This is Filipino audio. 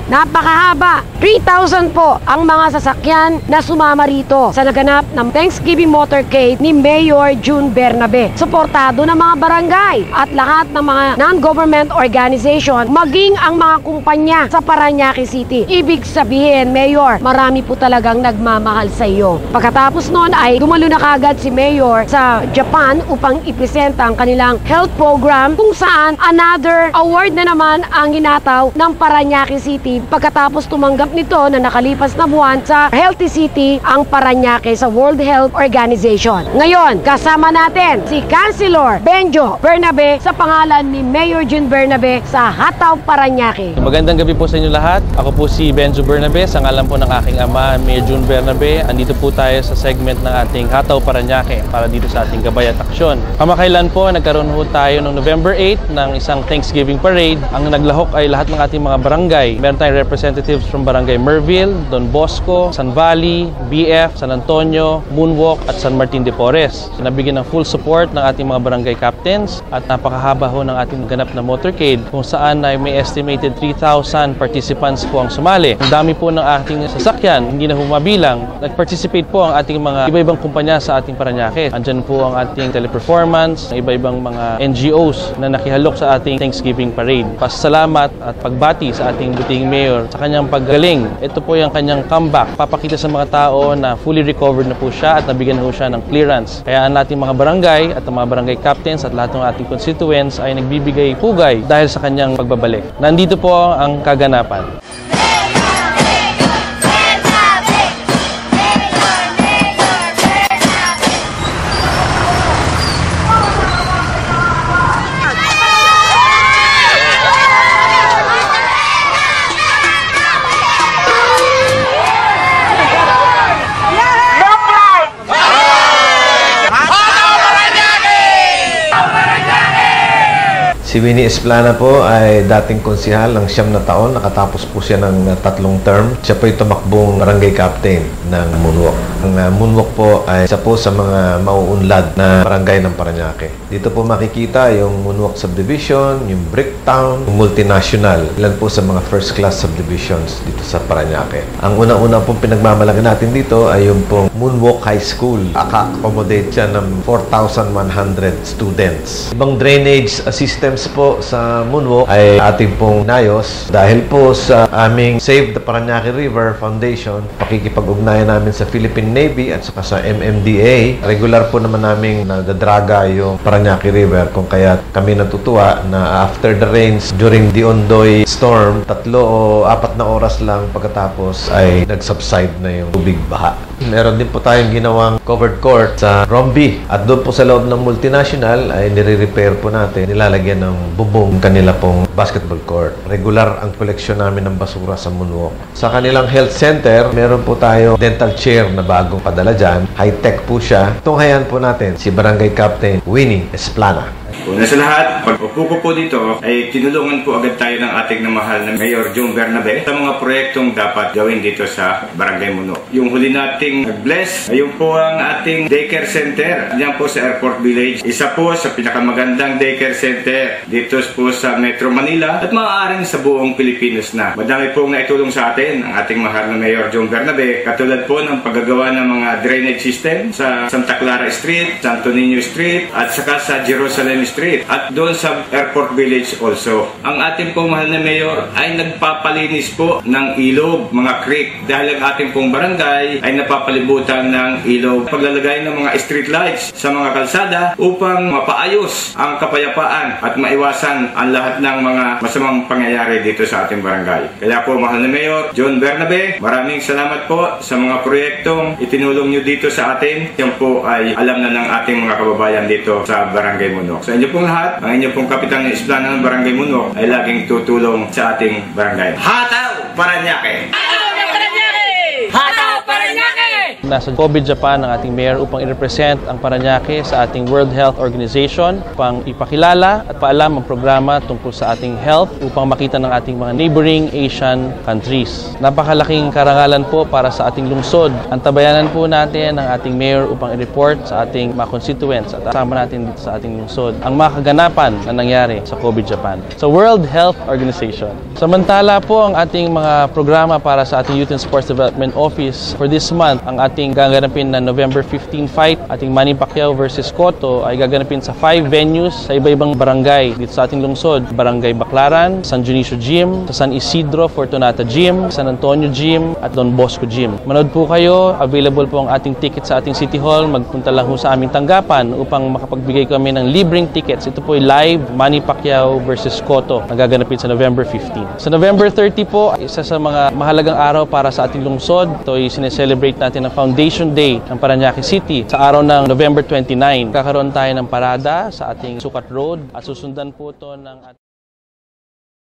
Napakahaba. 3,000 po ang mga sasakyan na sumama rito sa naganap ng Thanksgiving Motorcade ni Mayor June Bernabe. Suportado ng mga barangay at lahat ng mga non-government organization, maging ang mga kumpanya sa Parañaque City. Ibig sabihin, Mayor, marami po talagang nagmamahal sa iyo. Pagkatapos noon ay dumalo na kagad si Mayor sa Japan upang ipresenta ang kanilang health program kung saan another award na naman ang ginataw ng Parañaque City pagkatapos tumanggap nito na nakalipas na buwan sa Healthy City ang Parañaque sa World Health Organization. Ngayon, kasama natin si Councilor Benjo Bernabe sa pangalan ni Mayor June Bernabe sa Hataw, Parañaque. Magandang gabi po sa inyo lahat. Ako po si Benjo Bernabe, sa ngalan po ng aking ama, Mayor June Bernabe. Andito po tayo sa segment ng ating Hataw, Parañaque para dito sa ating gabay at aksyon. Kamakailan po, nagkaroon po tayo noong November 8 ng isang Thanksgiving Parade. Ang naglahok ay lahat ng ating mga barangay. Meron tayong representatives from Barangay Merville, Don Bosco, San Valley, BF, San Antonio, Moonwalk at San Martin de Porres. So, nabigyan ng full support ng ating mga barangay captains at napakahaba ho ng ating ganap na motorcade kung saan ay may estimated 3,000 participants po ang sumali. Ang dami po ng ating sasakyan, hindi na humabilang. Nag-participate po ang ating mga iba-ibang kumpanya sa ating Parañaque. Andyan po ang ating teleperformance, iba-ibang mga NGOs na nakihalok sa ating Thanksgiving Parade. Pasalamat at pagbati sa ating buting mayor sa kanyang paggaling. Ito po yung kanyang comeback. Papakita sa mga tao na fully recovered na po siya at nabigyan na po siya ng clearance. Kaya ang ating mga barangay at ang mga barangay captains at lahat ng ating constituents ay nagbibigay pugay dahil sa kanyang pagbabalik. Nandito po ang kaganapan. Si Winnie Esplana po ay dating konsihal ng 9 na taon. Nakatapos po siya ng 3 term. Siya po ay tumakbong barangay captain ng Moonwalk. Ang Moonwalk po ay isa po sa mga mauunlad na barangay ng Parañaque. Dito po makikita yung Moonwalk Subdivision, yung Bricktown, yung Multinational. Ilan po sa mga first class subdivisions dito sa Parañaque. Ang una-una pong pinagmamalaki natin dito ay yung pong Moonwalk High School. Aka-accommodate siya ng 4,100 students. Ibang drainage systems po sa Moonwalk ay ating pong nayos dahil po sa aming Save the Parañaque River Foundation, pakikipag-ugnayan namin sa Philippine Navy at saka sa MMDA. Regular po naman namin nadadraga yung Parañaque River kung kaya kami natutuwa na after the rains during the Ondoy storm, 3 o 4 na oras lang pagkatapos ay nag-subside na yung tubig baha. Meron din po tayong ginawang covered court sa Rombi at doon po sa loob ng Multinational ay nire-repair po natin, nilalagyan ng bubong kanila pong basketball court. Regular ang koleksyon namin ng basura sa Moonwalk. Sa kanilang health center, meron po tayo dental chair na bagong padala dyan. High-tech po siya. Tunghayan po natin si Barangay Captain Winnie Esplana. Una sa lahat, pag-upo ko po dito ay tinulungan po agad tayo ng ating namahal na Mayor June Bernabe sa mga proyektong dapat gawin dito sa Barangay Moonwalk. Yung huli nating nag-bless, ayun po ang ating daycare center diyan po sa Airport Village. Isa po sa pinakamagandang daycare center dito po sa Metro Manila at maaaring sa buong Pilipinas na. Madami pong naitulong sa atin ang ating mahal na Mayor June Bernabe, katulad po ng paggagawa ng mga drainage system sa Santa Clara Street, Santo Niño Street at saka sa Jerusalem Street at doon sa Airport Village also. Ang ating pong mahal na mayor ay nagpapalinis po ng ilog, mga creek, dahil ang ating pong barangay ay napapalibutan ng ilog. Paglalagay ng mga street lights sa mga kalsada upang mapaayos ang kapayapaan at maiwasan ang lahat ng mga masamang pangyayari dito sa ating barangay. Kaya po mahal na Mayor June Bernabe, maraming salamat po sa mga proyektong itinulong nyo dito sa atin. Yan po ay alam na ng ating mga kababayan dito sa Barangay Moonwalk. Sa inyo pong lahat, ang inyo pong Kapitan Esplana ng Barangay Moonwalk ay laging tutulong sa ating barangay. Hataw Parañaque! Hataw Parañaque! Hataw Parañaque! nasa COVID Japan ang ating mayor upang i-represent ang Parañaque sa ating World Health Organization upang ipakilala at paalam ang programa tungkol sa ating health upang makita ng ating mga neighboring Asian countries. Napakalaking karangalan po para sa ating lungsod. Antabayanan po natin ang ating mayor upang i-report sa ating mga constituents at kasama natin dito sa ating lungsod ang mga kaganapan na nangyari sa COVID Japan. Sa World Health Organization. Samantala po ang ating mga programa para sa ating Youth and Sports Development Office for this month, ang ating gaganapin na November 15 fight, ating Manny Pacquiao versus Cotto ay gaganapin sa 5 venues sa iba-ibang barangay dito sa ating lungsod. Barangay Baclaran, San Dionisio Gym, sa San Isidro Fortunata Gym, San Antonio Gym at Don Bosco Gym. Manood po kayo, available po ang ating ticket sa ating City Hall. Magpunta lang po sa aming tanggapan upang makapagbigay kami ng libreng tickets. Ito po ay live Manny Pacquiao versus Cotto na gaganapin sa November 15. Sa November 30 po, isa sa mga mahalagang araw para sa ating lungsod. Ito ay sineselebrate natin ang Foundation Day ng Parañaque City sa araw ng November 29. Kakaroon tayo ng parada sa ating Sukat Road at susundan po ito ng